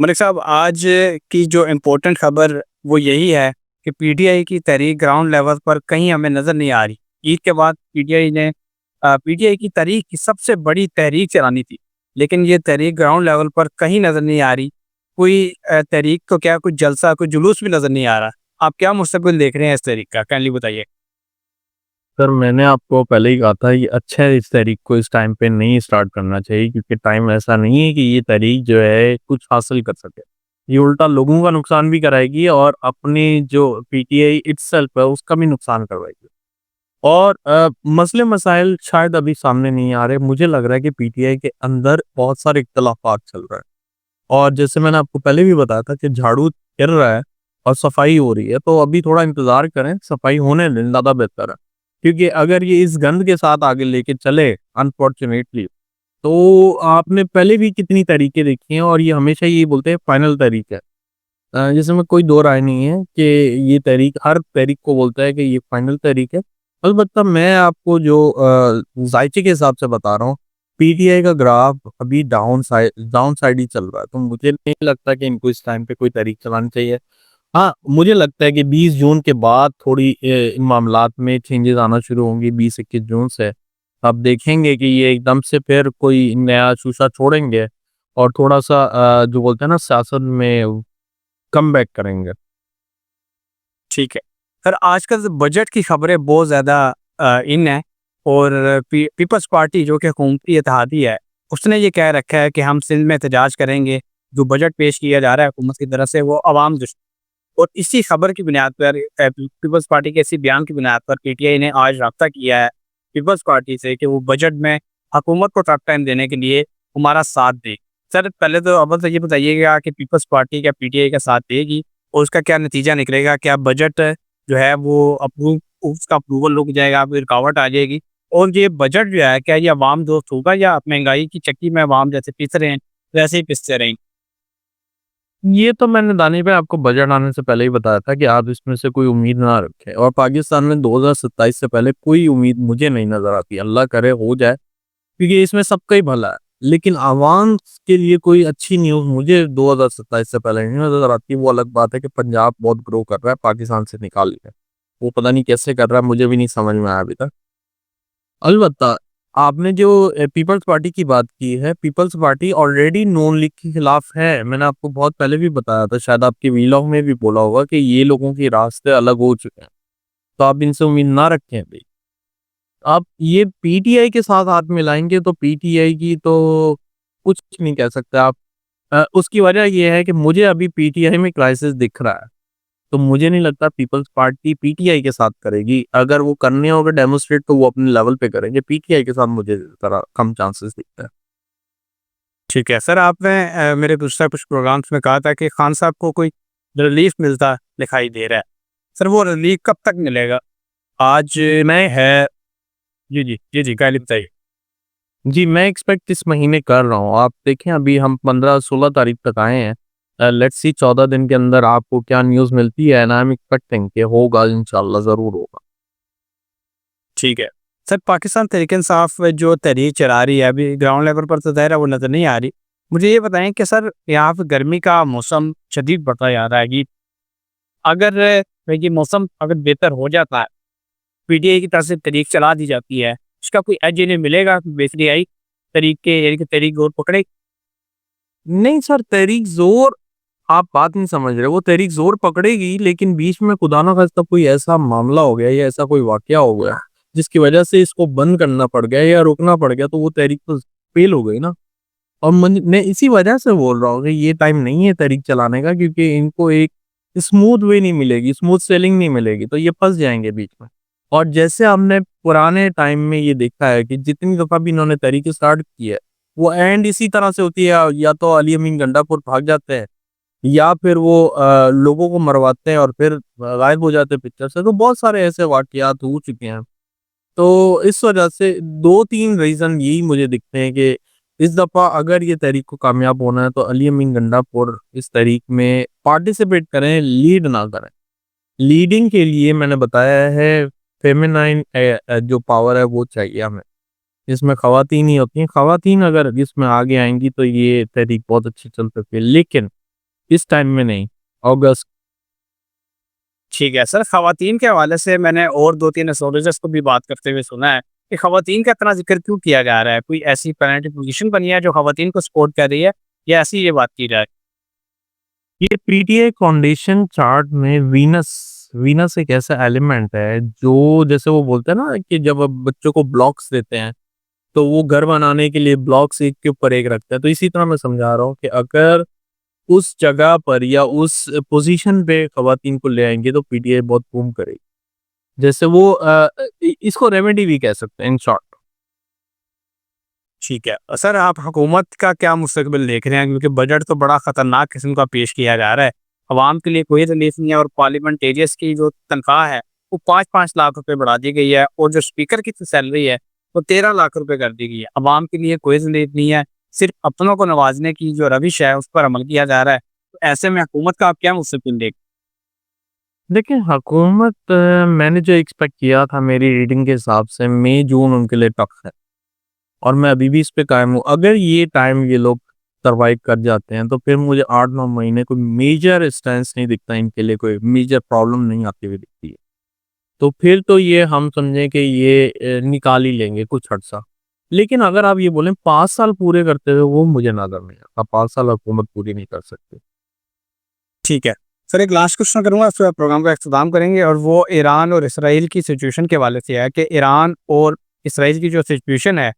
ملک صاحب، آج کی جو امپورٹنٹ خبر وہ یہی ہے کہ پی ٹی آئی کی تحریک گراؤنڈ لیول پر کہیں ہمیں نظر نہیں آ رہی۔ عید کے بعد پی ٹی آئی نے پی ٹی آئی کی تاریخ کی سب سے بڑی تحریک چلانی تھی، لیکن یہ تحریک گراؤنڈ لیول پر کہیں نظر نہیں آ رہی۔ کوئی تحریک تو کیا، کوئی جلسہ، کوئی جلوس بھی نظر نہیں آ رہا۔ آپ کیا مستقبل دیکھ رہے ہیں اس تحریک کا؟ کائنڈلی بتائیے۔ سر میں نے آپ کو پہلے ہی کہا تھا یہ اچھا ہے، اس تحریک کو اس ٹائم پہ نہیں اسٹارٹ کرنا چاہیے، کیونکہ ٹائم ایسا نہیں ہے کہ یہ تحریک جو ہے کچھ حاصل کر سکے۔ یہ الٹا لوگوں کا نقصان بھی کرائے گی اور اپنی جو پی ٹی آئی اٹ سیلف ہے اس کا بھی نقصان کروائے گی۔ اور مسئلے مسائل شاید ابھی سامنے نہیں آ رہے۔ مجھے لگ رہا ہے کہ پی ٹی آئی کے اندر بہت سارے اختلافات چل رہے ہیں، اور جیسے میں نے آپ کو پہلے بھی بتایا تھا کہ جھاڑو گر رہا ہے اور صفائی ہو رہی ہے، تو ابھی تھوڑا انتظار کریں، صفائی ہونے دیں، زیادہ بہتر ہے۔ کیونکہ اگر یہ اس گند کے ساتھ آگے لے کے چلے انفارچونیٹلی، تو آپ نے پہلے بھی کتنی طریقے دیکھی ہیں، اور یہ ہمیشہ یہی بولتے ہیں فائنل تحریک ہے۔ جس میں کوئی دو رائے نہیں ہے کہ یہ تحریک ہر تحریک کو بولتا ہے کہ یہ فائنل تحریک ہے۔ البتہ میں آپ کو جو ذائقے کے حساب سے بتا رہا ہوں، پی ٹی آئی کا گراف ابھی ڈاؤن سائڈ ہی چل رہا ہے، تو مجھے نہیں لگتا کہ ان کو اس ٹائم پہ کوئی تحریک چلانی چاہیے۔ ہاں، مجھے لگتا ہے کہ 20 جون کے بعد تھوڑی ان معاملات میں چینجز آنا شروع ہوں گی۔ 20-21 جون سے آپ دیکھیں گے کہ یہ ایک دم سے پھر کوئی نیا شوشہ چھوڑیں گے اور تھوڑا سا جو بولتے ہیں نا سیاست میں کم بیک کریں گے۔ ٹھیک ہے سر، آج کل بجٹ کی خبریں بہت زیادہ ان ہیں، اور پیپلز پارٹی جو کہ حکومتی اتحادی ہے، اس نے یہ کہہ رکھا ہے کہ ہم سندھ میں احتجاج کریں گے۔ جو بجٹ پیش کیا جا رہا ہے حکومت کی طرف سے، وہ عوام دشمن، اور اسی خبر کی بنیاد پر پیپلز پارٹی کے اسی بیان کی بنیاد پر پی ٹی آئی نے آج رابطہ کیا ہے پیپلز پارٹی سے کہ وہ بجٹ میں حکومت کو ٹف ٹائم دینے کے لیے ہمارا ساتھ دے۔ سر پہلے تو اول تو یہ بتائیے گا کہ پیپلز پارٹی کیا پی ٹی آئی کا ساتھ دے گی، اور اس کا کیا نتیجہ نکلے گا؟ کیا بجٹ جو ہے وہ اس کا اپروول رک جائے گا، کوئی رکاوٹ آ جائے گی؟ اور یہ بجٹ جو ہے کیا یہ عوام دوست ہوگا، یا مہنگائی کی چکی میں عوام جیسے پس رہے ہیں ویسے ہی پستے رہیں؟ یہ تو میں نے دانے پہ آپ کو بجٹ آنے سے پہلے ہی بتایا تھا کہ آپ اس میں سے کوئی امید نہ رکھیں، اور پاکستان میں 2027 سے پہلے کوئی امید مجھے نہیں نظر آتی۔ اللہ کرے ہو جائے، کیونکہ اس میں سب کا ہی بھلا ہے، لیکن عوام کے لیے کوئی اچھی نیوز مجھے 2027 سے پہلے نہیں نظر آتی۔ وہ الگ بات ہے کہ پنجاب بہت گرو کر رہا ہے، پاکستان سے نکال لیا، وہ پتہ نہیں کیسے کر رہا ہے، مجھے بھی نہیں سمجھ میں آیا ابھی تک۔ البتہ آپ نے جو پیپلز پارٹی کی بات کی ہے، پیپلز پارٹی آلریڈی نون لیگ کے خلاف ہے۔ میں نے آپ کو بہت پہلے بھی بتایا تھا، شاید آپ کی ویلاگ میں بھی بولا ہوگا کہ یہ لوگوں کے راستے الگ ہو چکے ہیں، تو آپ ان سے امید نہ رکھیں ابھی۔ آپ یہ پی ٹی آئی کے ساتھ ہاتھ ملائیں گے تو پی ٹی آئی کی تو کچھ نہیں کہہ سکتے آپ۔ اس کی وجہ یہ ہے کہ مجھے ابھی پی ٹی آئی میں کرائسس دکھ رہا ہے، تو مجھے نہیں لگتا Peoples Party P T I کے ساتھ کرے گی۔ اگر وہ کرنے ہوگا ڈیمونسٹریٹ تو وہ اپنے لیول پہ کریں گے، پی ٹی آئی کے ساتھ مجھے ذرا کم چانسز دکھتے ہیں۔ ٹھیک ہے سر، آپ نے میرے دوسرے کچھ پروگرامس میں کہا تھا کہ خان صاحب کو کوئی ریلیف ملتا دکھائی دے رہا ہے۔ سر وہ ریلیف کب تک ملے گا؟ آج میں ہے؟ جی جی جی جی، کائنڈلی بتائیے۔ جی میں ایکسپیکٹ اس مہینے کر رہا ہوں۔ آپ دیکھیں ابھی ہم 15-16 تاریخ تک آئے ہیں، لیٹس سی 14 دن کے اندر آپ کو کیا نیوز ملتی ہے، اینڈ آئی ایم ایکسپیکٹنگ کہ ہوگا، انشاءاللہ ضرور ہوگا۔ ٹھیک ہے سر، پاکستان تحریک انصاف جو تحریک چلا رہی ہے ابھی گراؤنڈ لیول پر تو ظاہر ہے وہ نظر نہیں آ رہی۔ مجھے یہ بتائیں کہ سر یہاں پہ گرمی کا موسم شدید بڑھتا جا رہا ہے کہ اگر یہ موسم اگر بہتر ہو جاتا ہے، پی ٹی آئی کی طرف سے تحریک چلا دی جاتی ہے، اس کا کوئی ایج انہیں ملے گا بہتری آئی تحریک کے، یعنی کہ تحریک زور پکڑے؟ نہیں سر، تحریک زور آپ بات نہیں سمجھ رہے۔ وہ تحریک زور پکڑے گی، لیکن بیچ میں خدا نہ خواستہ کوئی ایسا معاملہ ہو گیا یا ایسا کوئی واقعہ ہو گیا جس کی وجہ سے اس کو بند کرنا پڑ گیا یا روکنا پڑ گیا، تو وہ تحریک تو فیل ہو گئی نا۔ اور میں اسی وجہ سے بول رہا ہوں کہ یہ ٹائم نہیں ہے تحریک چلانے کا، کیونکہ ان کو ایک اسموتھ وے نہیں ملے گی، اسموتھ سیلنگ نہیں ملے گی، تو یہ پھنس جائیں گے بیچ میں۔ اور جیسے ہم نے پرانے ٹائم میں یہ دیکھا ہے کہ جتنی دفعہ بھی انہوں نے تحریک سٹارٹ کی ہے، وہ اینڈ اسی طرح سے ہوتی ہے، یا تو علی امین گنڈا پور بھاگ جاتے ہیں، یا پھر وہ لوگوں کو مرواتے ہیں اور پھر غائب ہو جاتے ہیں پکچر سے۔ تو بہت سارے ایسے واقعات ہو چکے ہیں، تو اس وجہ سے 2-3 ریزن یہی مجھے دکھتے ہیں کہ اس دفعہ اگر یہ تحریک کو کامیاب ہونا ہے تو علی امین گنڈا پور اس تحریک میں پارٹیسپیٹ کریں، لیڈ نہ کریں۔ لیڈنگ کے لیے میں نے بتایا ہے فیمینائن جو پاور ہے وہ چاہیے ہمیں، اس میں خواتین ہی ہوتی ہیں۔ خواتین اگر اس میں آگے آئیں گی تو یہ تحریک بہت اچھی چل سکتی ہے، لیکن اس ٹائم میں نہیں، اگست۔ ٹھیک ہے سر، خواتین کے حوالے سے میں نے اور 2-3 اسٹرولجرس کو بھی بات کرتے ہوئے سنا ہے کہ خواتین کا اتنا ذکر کیوں کیا جا رہا ہے؟ کوئی ایسی پیرنٹل پوزیشن بنی ہے جو خواتین کو سپورٹ کر رہی ہے یا ایسی یہ بات کی جائے؟ یہ پی ٹی آئی فاؤنڈیشن چارٹ میں وینس ایک ایسا ایلیمنٹ ہے جو جیسے وہ بولتے ہیں نا کہ جب اب بچوں کو بلاکس دیتے ہیں تو وہ گھر بنانے کے لیے بلاکس ایک کے اوپر ایک رکھتا ہے، تو اسی طرح میں سمجھا رہا ہوں کہ اگر اس جگہ پر یا اس پوزیشن پہ خواتین کو لے آئیں گے تو پی ٹی آئی بہت بوم کرے گی، جیسے وہ اس کو ریمیڈی بھی کہہ سکتے ہیں ان شارٹ۔ ٹھیک ہے سر، آپ حکومت کا کیا مستقبل دیکھ رہے ہیں؟ کیونکہ بجٹ تو بڑا خطرناک قسم کا پیش کیا جا رہا ہے، عوام کے لیے کوئی ریلیف نہیں ہے، اور پارلیمنٹیریس کی جو تنخواہ ہے وہ 5-5 لاکھ روپے بڑھا دی گئی ہے، اور جو اسپیکر کی سیلری ہے وہ 13 لاکھ روپے کر دی گئی ہے۔ عوام کے لیے کوئی ریلیف نہیں ہے، صرف اپنوں کو نوازنے کی جو روش ہے اس پر عمل کیا جا رہا ہے۔ تو ایسے میں حکومت کا آپ کیا مستقبل دیکھ؟ دیکھیں حکومت میں نے جو ایکسپیکٹ کیا تھا میری ریڈنگ کے حساب سے مئی جون ان کے لیے ٹف ہے، اور میں ابھی بھی اس پہ قائم ہوں۔ اگر یہ ٹائم یہ لوگ سروائیو کر جاتے ہیں تو پھر مجھے 8-9 مہینے کوئی میجر اسٹینس نہیں دکھتا، ان کے لیے کوئی میجر پرابلم نہیں آتی ہوئی دکھتی ہے، تو پھر تو یہ ہم سمجھیں کہ یہ نکال ہی لیں گے کچھ عرصہ۔ لیکن اگر آپ یہ بولیں 5 سال پورے کرتے ہوئے، وہ مجھے نظر نہیں آتا 5 سال حکومت پوری نہیں کر سکتی۔ ٹھیک ہے سر، ایک لاسٹ کوشچن کروں گا، اس پہ پروگرام کا اختتام کریں گے، اور وہ ایران اور اسرائیل کی سچویشن کے حوالے سے ہے کہ ایران اور اسرائیل کی جو سچویشن ہے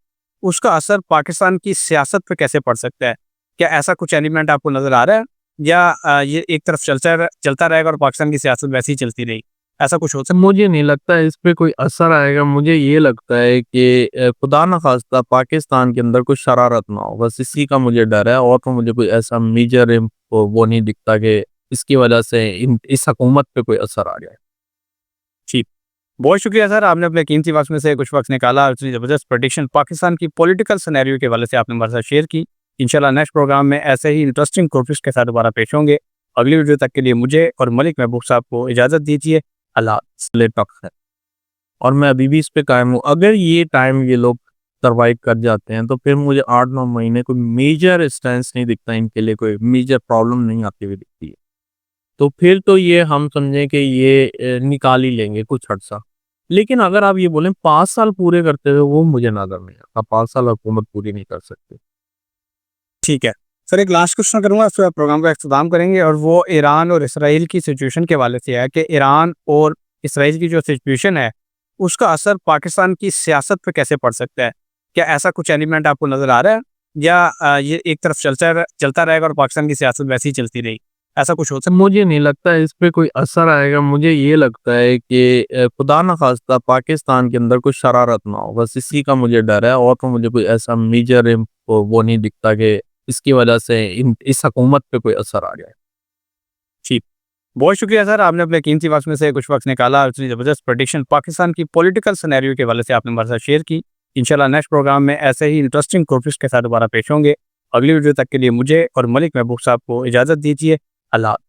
اس کا اثر پاکستان کی سیاست پہ کیسے پڑ سکتا ہے؟ کیا ایسا کچھ ایلیمنٹ آپ کو نظر آ رہا ہے، یا یہ ایک طرف چلتا رہے گا اور پاکستان کی سیاست ویسے ہی چلتی رہی؟ ایسا کچھ ہو سکتا مجھے نہیں لگتا اس پہ کوئی اثر آئے گا، مجھے یہ لگتا ہے کہ خدا نخواستہ پاکستان کے اندر کوئی شرارت نہ ہو، بس اسی کا مجھے ڈر ہے، اور تو مجھے کوئی ایسا میجر وہ نہیں دکھتا کہ اس کی وجہ سے اس حکومت پہ کوئی اثر آ جائے۔ ٹھیک، بہت شکریہ سر، آپ نے اپنے قیمتی وقت میں سے کچھ وقت نکالا اور اتنی زبردست پریڈکشن پاکستان کی پولیٹیکل سینیریو کے حوالے سے آپ نے ہمارے ساتھ شیئر کی۔ انشاءاللہ نیکسٹ پروگرام میں ایسے ہی انٹرسٹنگ ٹاپکس کے ساتھ دوبارہ پیش ہوں گے۔ اگلی ویڈیو تک کے لیے مجھے اور ملک محبوب صاحب کو اجازت دیجیے۔ اللہ حافظ۔ لے ٹف ہے، اور میں ابھی بھی اس پہ قائم ہوں۔ اگر یہ ٹائم یہ لوگ سروائیو کر جاتے ہیں تو پھر مجھے 8-9 مہینے کوئی میجر اسٹینس نہیں دکھتا، ان کے لیے کوئی میجر پرابلم نہیں آتی ہوئی دکھتی ہے، تو پھر تو یہ ہم سمجھیں کہ یہ نکال ہی لیں گے کچھ عرصہ۔ لیکن اگر آپ یہ بولیں 5 سال پورے کرتے ہوئے، وہ مجھے نظر نہیں آتا 5 سال حکومت پوری نہیں کر سکتی۔ ٹھیک ہے سر، ایک لاسٹ کوشچن کروں گا، اس پہ پروگرام کا اختتام کریں گے، اور وہ ایران اور اسرائیل کی سچویشن کے حوالے سے ہے کہ ایران اور اسرائیل کی جو سچویشن ہے اس کا اثر پاکستان کی سیاست پہ کیسے پڑ سکتا ہے؟ کیا ایسا کچھ ایلیمنٹ آپ کو نظر آ رہا ہے، یا یہ ایک طرف چلتا رہے گا اور پاکستان کی سیاست ویسے ہی چلتی رہی؟ ایسا کچھ ہو سکتا مجھے نہیں لگتا اس پہ کوئی اثر آئے گا، مجھے یہ لگتا ہے کہ خدا نخواستہ پاکستان کے اندر کوئی شرارت نہ ہو، بس اسی کا مجھے ڈر ہے، اور تو مجھے کوئی ایسا میجر وہ نہیں دکھتا کہ اس کی وجہ سے اس حکومت پہ کوئی اثر آ جائے۔ ٹھیک، بہت شکریہ سر، آپ نے اپنے قیمتی وقت میں سے کچھ وقت نکالا اور اتنی زبردست پریڈکشن پاکستان کی پولیٹیکل سینیریو کے حوالے سے آپ نے ہمارے ساتھ شیئر کی۔ انشاءاللہ نیکسٹ پروگرام میں ایسے ہی انٹرسٹنگ ٹاپکس کے ساتھ دوبارہ پیش ہوں گے۔ اگلی ویڈیو تک کے لیے مجھے اور ملک محبوب صاحب کو اجازت دیجیے۔ اللہ حافظ۔